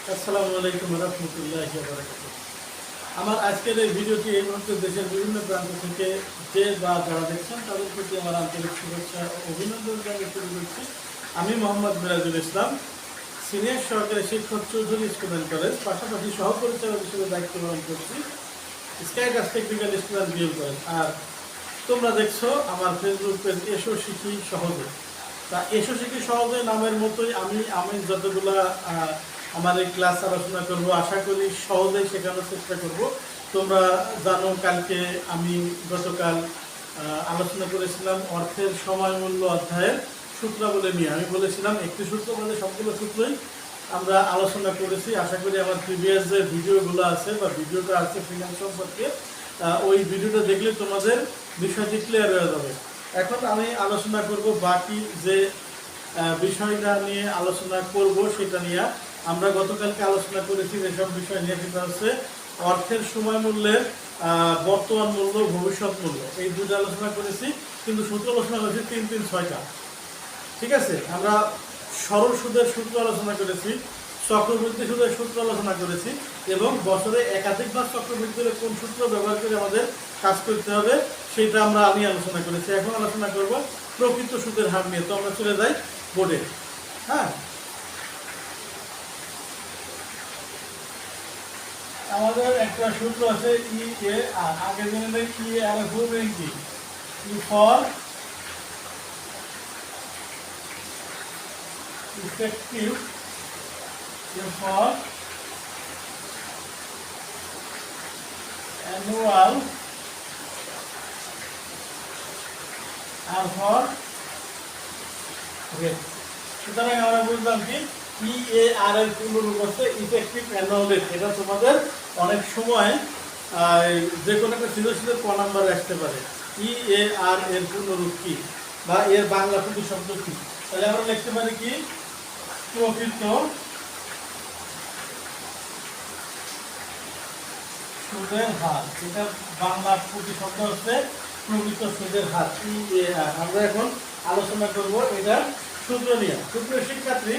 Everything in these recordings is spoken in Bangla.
আসসালামু আলাইকুম ওয়া রাহমাতুল্লাহি ওয়া বারাকাতুহু। আমার আজকের এই ভিডিওটি এই মুহূর্তে দেশের বিভিন্ন প্রান্ত থেকে যে বা যারা দেখছেন তাদের প্রতি আমার আন্তরিক শুভেচ্ছা ও অভিনন্দন জানিয়ে শুরু করছি। আমি মোহাম্মদ মিরাজুল ইসলাম, সিনিয়র সহকারী শিক্ষক চৌধুরী স্কুল অ্যান্ড কলেজ, পাশাপাশি সহপরিচালক হিসেবে দায়িত্ব পালন করছি স্কাইকাস technical school and BL college. আর তোমরা দেখছো আমার ফেসবুক পেজ এসো শিখি সহজে। তা এসো শিখি সহজে নামের মতোই আমি যতগুলা আমার এই ক্লাস আলোচনা করব, আশা করি সহজেই শেখানোর চেষ্টা করব। তোমরা জানো, কালকে আমি গতকাল আলোচনা করেছিলাম অর্থের সময় মূল্য অধ্যায়ের সূত্রাবলী নিয়ে। আমি বলেছিলাম একটি সূত্র বলে সবগুলো সূত্রই আমরা আলোচনা করেছি। আশা করি আমার প্রিভিয়াস যে ভিডিওগুলো আছে বা ভিডিওটা আছে ফিনান্স সম্পর্কে, ওই ভিডিওটা দেখলে তোমাদের বিষয়টি ক্লিয়ার হয়ে যাবে। এখন আমি আলোচনা করব বাকি যে বিষয়টা নিয়ে আলোচনা করব সেটা নিয়ে। আমরা গতকালকে আলোচনা করেছি যেসব বিষয় নিয়ে, সেটা হচ্ছে অর্থের সময় মূল্যের বর্তমান মূল্য, ভবিষ্যৎ মূল্য, এই দুটো আলোচনা করেছি। কিন্তু সূত্র আলোচনা করেছি 3-3-6টা। ঠিক আছে, আমরা সরল সুদের সূত্র আলোচনা করেছি, চক্রবৃদ্ধি সুদের সূত্র আলোচনা করেছি, এবং বছরে একাধিকবার চক্রবৃদ্ধি হলে কোন সূত্র ব্যবহার করে আমাদের কাজ করতে হবে সেটা আমি আলোচনা করেছি। এখন আলোচনা করব প্রকৃত সুদের হার নিয়ে। তো আমরা চলে যাই বোর্ডে। হ্যাঁ, আমাদের একটা সূত্র আছে ই এ আর। আগে জেনে নেই ই এ আর ফুল মিনিং কি। E for effective, A for annual, R for rate. সুতরাং আমরা বুঝলাম কি ই এ আর এর পূর্ণ রূপ হচ্ছে ইফেক্টিভ অ্যানুয়াল রেট। এটা তোমাদের অনেক সময় যে কোনো একটা সৃজনশীলের ক নাম্বারে আসতে পারে। ই এ আর এর পূর্ণ রূপ কি বা এর বাংলা প্রতিশব্দ কি। তাহলে আমরা লিখতে পারি কি প্রকৃত সুদের হার। এটা বাংলা প্রতিশব্দ হচ্ছে প্রকৃত সুদের হার, ই এ আর। আমরা এখন আলোচনা করব এটার সূত্র নিয়ে। সূত্রের শিক্ষার্থী,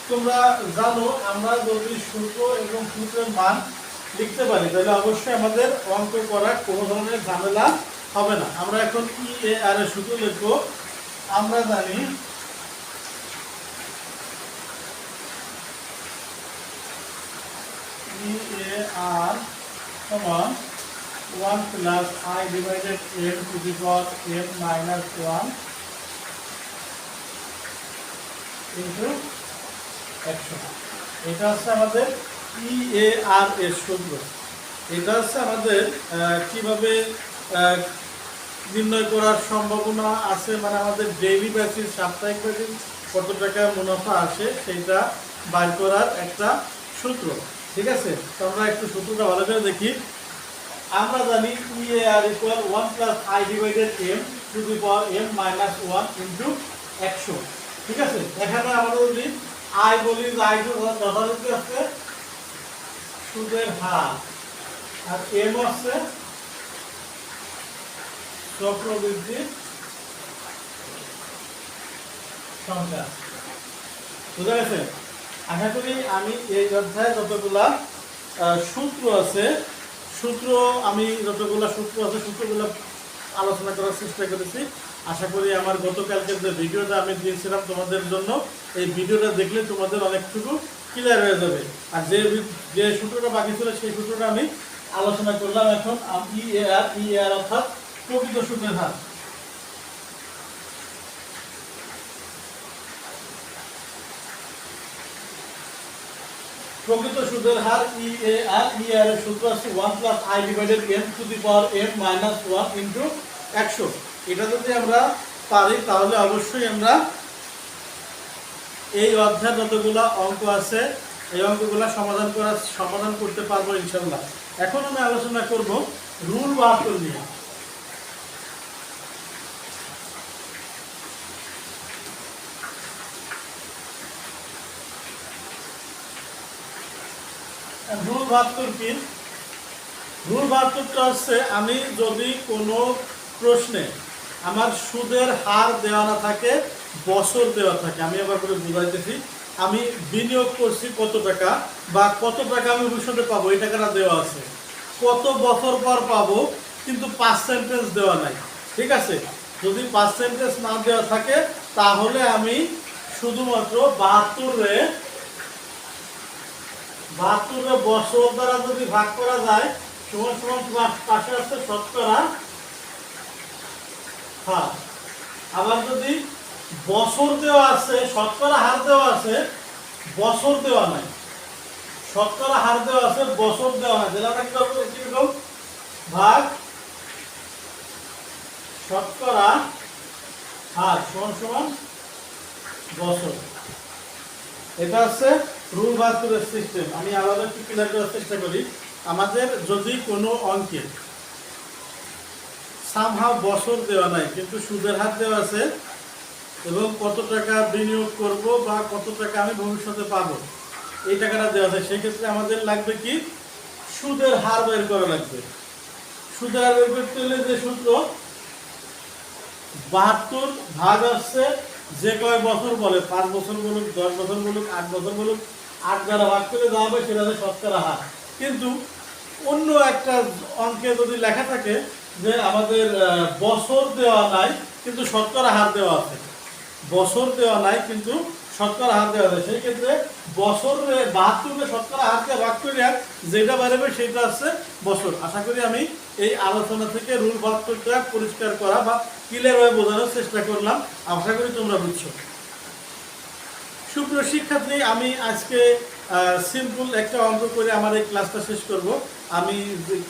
তোমরা জানো আমরা যদি সূত্র এবং সূত্রের মান লিখতে পারি তাহলে অবশ্যই আমাদের অঙ্ক করা কোনো ধরনের ঝামেলা হবে না। আমরা এখন ই এ আর এর সূত্র লিখবো। আমরা জানি ই এ আর সমান 1 plus I divided M to the power M minus 1 into 100। এটা হচ্ছে আমাদের ই এ আর এর সূত্র। এটা হচ্ছে আমাদের কিভাবে নির্ণয় করার সম্ভাবনা আছে, মানে আমাদের ডেইলি বেসিস, সাপ্তাহিক বেসিস কত টাকা মুনাফা আসে সেটা বাইর করার একটা সূত্র। ঠিক আছে, তো আমরা একটু সূত্রটা ভালো করে দেখি। আমরা জানি E A R equal 1 plus I divided M to the power M minus 1 into 100। ঠিক আছে, এখানে আমরা যদি আই বলি, আই যথারীতি আছে সুদের হার, আর এম হচ্ছে চক্রবৃদ্ধির সংখ্যা। বুঝা গেছে? আশা করি আমি এই অধ্যায়ে যতগুলা সূত্র আছে, সূত্রগুলো আলোচনা করার চেষ্টা করেছি। আশা করি আমার গতকালকের যে ভিডিওটা আমি দিয়েছিলাম তোমাদের জন্য, এই ভিডিওটা দেখলে তোমাদের অনেকটুকু ক্লিয়ার হয়ে যাবে। আর যে সূত্রটা বাকি ছিল সেই সূত্রটা আমি আলোচনা করলাম। এখন ই এ আর অর্থাৎ প্রকৃত সুদের হার। প্রকৃত সুদের হার ই এ আর এর সূত্র আছে 1 plus I divided M to the power M minus 1 into 100। এটা যদি আমরা পারি তাহলে অবশ্যই আমরা এই অধ্যায় যতগুলো অঙ্ক আছে এই অঙ্কগুলো সমাধান করতে পারবো ইনশাআল্লাহ। এখন আমি আলোচনা করব রুল বাহাত্তর নিয়ে। রুল 72 কি? রুল 72টা হচ্ছে আমি যদি কোনো প্রশ্নে আমার সুদের হার দেওয়া না থাকে, বছর দেওয়া থাকে, আমি আবার করে বুঝাইতেছি। আমি বিনিয়োগ করছি কত টাকা বা কত টাকা আমি ভবিষ্যতে পাবো এই টাকাটা দেওয়া আছে, কত বছর পর পাবো কিন্তু পার্সেন্টেজ দেওয়া নাই। ঠিক আছে, যদি পার্সেন্টেজ না দেওয়া থাকে তাহলে আমি শুধুমাত্র 72 বছর দ্বারা যদি ভাগ করা যায় সমান সমান পাশে আছে শতকরা হার। আবার যদি বছর দেওয়া আছে শতকরা হার দেওয়া আছে, বছর দেওয়া নাই, শতকরা হার দেওয়া আছে বছর দেওয়া নাই, তাহলে আমরা কিরকম ভাগ শতকরা হার সমান সমান বছর। এটা হচ্ছে রুল 72 সিস্টেম। আমি আলাদা একটু ক্লিয়ার করার চেষ্টা করি। আমাদের যদি কোনো অঙ্কে সামহাও বছর দেওয়া নাই কিন্তু সুদের হার দেওয়া আছে এবং কত টাকা বিনিয়োগ করব বা কত টাকা আমি ভবিষ্যতে পাবো এই টাকাটা দেওয়া আছে, সেক্ষেত্রে আমাদের লাগবে কি সুদের হার বের করা লাগবে। সুদের হার বের করতে হলে যে সূত্র 72 ভাগ আসছে যে কয় বছর বলে, 5 বছর বলুক, 10 বছর বলুক, 8 বছর বলুক, 8 দ্বারা ভাগ করে দেওয়া হবে, সেটা হচ্ছে শতকরা হার। কিন্তু অন্য একটা অঙ্কে যদি লেখা থাকে যে আমাদের বছর দেওয়া নাই কিন্তু শতকরা হার দেওয়া আছে, বছর দেওয়া নাই কিন্তু শতকরা হার দেওয়া আছে, সেই ক্ষেত্রে বছর 72 শতকরা হার দিয়ে ভাগ করে যেটা বেরোবে সেটা হচ্ছে বছর। আশা করি আমি এই আলোচনা থেকে রুল 72টা পরিষ্কার করা বা ক্লিয়ার ভাবে বোঝানোর চেষ্টা করলাম, আশা করি তোমরা বুঝছো। সুপ্রিয় শিক্ষার্থী, আমি আজকে সিম্পল একটা অঙ্ক করে আমার এই ক্লাসটা শেষ করব। আমি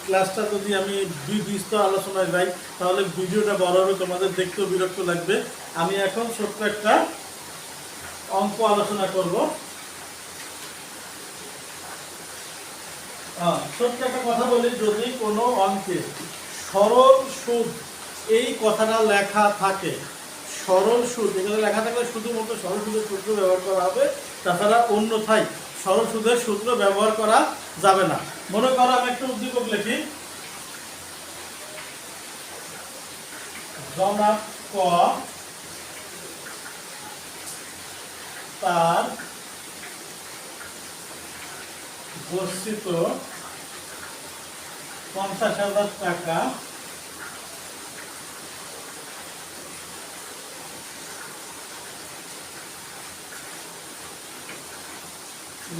ক্লাসটা যদি আমি বিস্তর আলোচনায় যাই তাহলে ভিডিওটা বড় হবে, তোমাদের দেখতেও বিরক্ত লাগবে। আমি এখন ছোট্ট একটা অঙ্ক আলোচনা করব। ছোট্ট একটা কথা বলি, যদি কোনো অঙ্কে সরল সুদ এই কথাটা লেখা থাকে, সরল সুদ এখানে লেখা থাকলে শুধুমাত্র সরল সুদের সূত্র ব্যবহার করা হবে, তাছাড়া অন্যথায় সরল সুদের সূত্র ব্যবহার করা যাবে না। মনে করো আমি একটা উদ্দীপক লিখি, জনাব ক তার গচ্ছিত 50,000 টাকা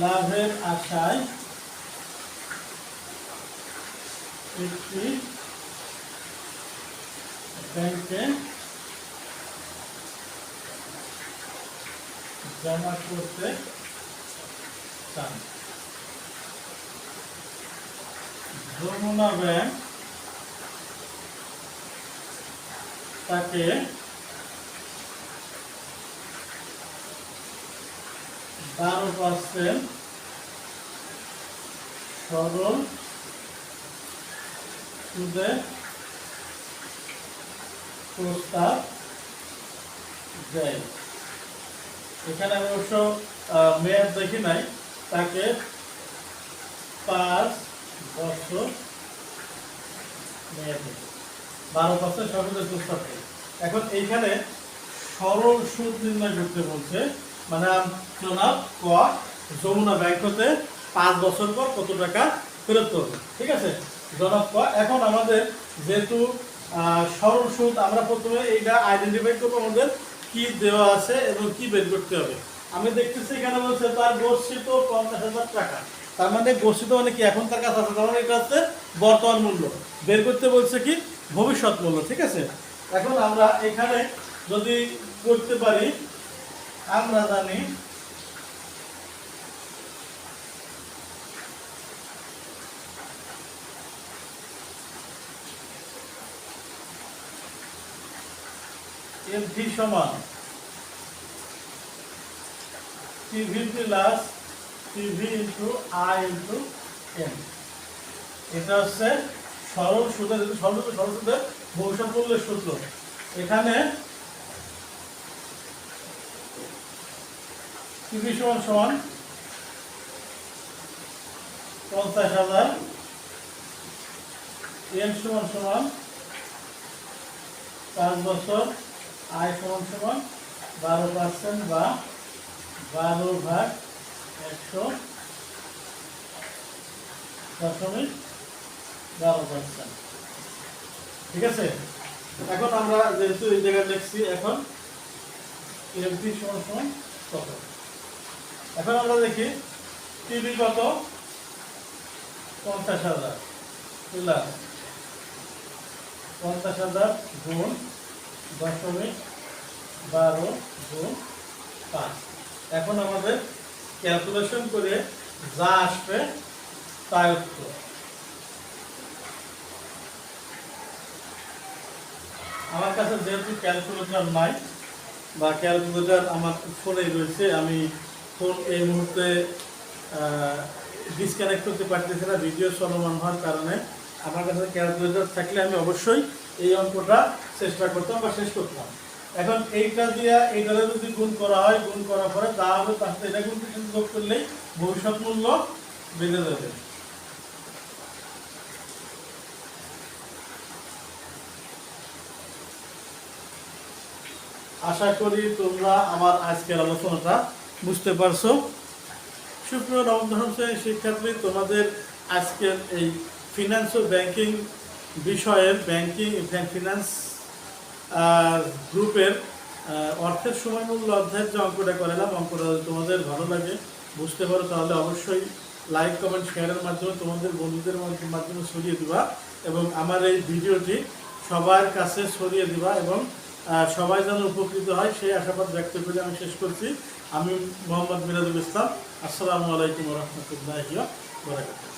লাভের আশায় একটি ব্যাংকে জমা করতে চান। যমুনা ব্যাংক তাকে 12% সরল সুদে প্রস্তাব দেয়। এখানে আমি অবশ্য মেয়াদ দেখি নাই, তাকে 5 বছর মেয়াদে 12% সরল সুদে প্রস্তাব দেয়। এখন এইখানে সরল সুদ নির্ণয় করতে বলছে, মানে জনাব ক যমুনা ব্যাংক হতে 5 বছর পর কত টাকা ফেরত করবে। ঠিক আছে, জনাব ক। এখন আমাদের যেহেতু সরল সুদ, আমরা প্রথমে এইটা আইডেন্টিফাই করবো আমাদের কি দেওয়া আছে এবং কি বের করতে হবে। আমি দেখতেছি এখানে বলছে তার গচ্ছিত 50,000 টাকা, তার মানে গচ্ছিত মানে কি এখন তার কাছে আছে, তার মানে এটা হচ্ছে বর্তমান মূল্য। বের করতে বলছে কি ভবিষ্যৎ মূল্য। ঠিক আছে, এখন আমরা এখানে যদি করতে পারি, আমরা জানি এফভি সমান TV plus TV into I into M. এটা হচ্ছে সরল সুদের, সরল সুদের ভবিষ্যৎ মূল্যের সূত্র। এখানে টিভি সমান সমান 50,000, এম সমান সমান 5 বছর, আয় সমান সমান 12% বা 12/100.12%। ঠিক আছে, এখন আমরা যেহেতু এই জায়গায় লিখছি, এখন এফডি সমান কত। এখন আমরা দেখি টিভি কত, 50,000 প্লাস 50,000 গুণ 0.12 গুণ 5। এখন আমাদের ক্যালকুলেশন করে যা আসবে তাই উত্তর। আমার কাছে যেহেতু ক্যালকুলেটর নাই বা ক্যালকুলেটর আমার ফোনে রয়েছে, আমি ফোন এই মুহূর্তে ডিসকানেক্ট করতে পারতেছি না ভিডিও চলমান হওয়ার কারণে। আমার কাছে ক্যালকুলেটর থাকলে আমি অবশ্যই এই অঙ্কটা চেষ্টা করতাম বা শেষ করতাম। এখন এইটা দিয়ে এইটারে যদি গুণ করা হয়, গুণ করার পরে যা হবে তার সাথে এটা গুণ যোগ করলেই ভবিষ্যৎ মূল্য বেড়ে যাবে। আশা করি তোমরা আমার আজকের আলোচনাটা বুঝতে পারছো। সুপ্রিয় নবম দশম শ্রেণীর শিক্ষার্থী, তোমাদের আজকের এই ফিনান্স ও ব্যাংকিং বিষয়ের ফিনান্স গ্রুপের অর্থের সময়মূল্য অধ্যায়ের যে অঙ্কটা করালাম, অঙ্কটা যদি তোমাদের ভালো লাগে, বুঝতে পারো, তাহলে অবশ্যই লাইক কমেন্ট শেয়ারের মাধ্যমে তোমাদের বন্ধুদের মাধ্যমে ছড়িয়ে দিবা এবং আমার এই ভিডিওটি সবার কাছে ছড়িয়ে দিবা এবং সবাই যেন উপকৃত হয় সেই আশাবাদ ব্যক্ত করে আমি শেষ করছি। আমি মোহাম্মদ মিরাজুল ইসলাম। আসসালামু আলাইকুম ওয়া রাহমাতুল্লাহি ওয়া বারাকাতুহু।